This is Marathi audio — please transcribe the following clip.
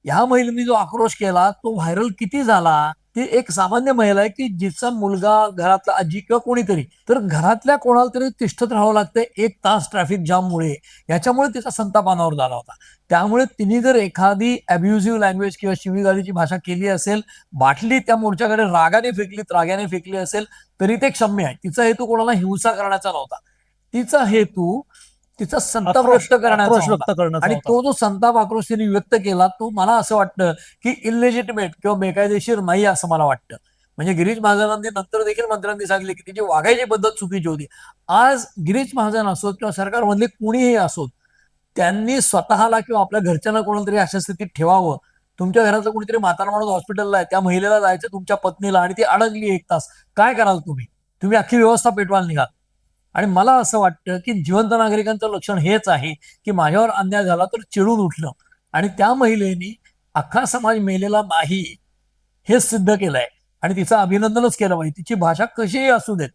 ह्या महिलेने जो आक्रोश केला तो व्हायरल किती झाला. ती एक सामान्य महिला आहे की जिचा मुलगा, घरातला आजी किंवा कोणीतरी, तर घरातल्या कोणाला तरी तिष्ठत राहावं लागतंय 1 तास ट्रॅफिक जाममुळे. याच्यामुळे तिचा संताप अनावर झाला होता. त्यामुळे तिने जर एखादी अब्युझिव्ह लँग्वेज किंवा शिवीगाळीची भाषा केली असेल, बाटली त्या मोर्चाकडे रागाने फेकली, रागाने फेकली असेल, तरी ते क्षम्य आहे. तिचा हेतू कोणाला हिंसा करण्याचा नव्हता. तिचा हेतू तिचा संताप आक्रोश व्यक्त करण्याचा आक्रोश होता. व्यक्त करण्याचा आणि होता. तो जो संताप आक्रोश त्यांनी व्यक्त केला तो मला असं वाटतं की इलिजिटिमेट किंवा बेकायदेशीर नाही असं मला वाटतं. म्हणजे गिरीश महाजनांनी नंतर देखील मंत्र्यांनी सांगितले की तिची वागायची पद्धत चुकीची होती. आज गिरीश महाजन असोत किंवा सरकारमधले कुणीही असोत, त्यांनी स्वतःला किंवा आपल्या घरच्यांना कोणाला तरी अशा स्थितीत ठेवावं. तुमच्या घरातलं कुणीतरी म्हातारा माणूस हॉस्पिटलला आहे, त्या महिलेला जायचं तुमच्या पत्नीला आणि ती अडकली 1 तास, काय कराल तुम्ही? तुम्ही अख्खी व्यवस्था पेटवायला निघाल. आणि मला असं वाटतं की जिवंत नागरिकांचं लक्षण हेच आहे की माझ्यावर अन्याय झाला तर चिडून उठलं. आणि त्या महिलेनी अख्खा समाज मेलेला नाही हे सिद्ध केलंय. आणि तिचं अभिनंदनच केलं पाहिजे. तिची भाषा कशीही असू देत,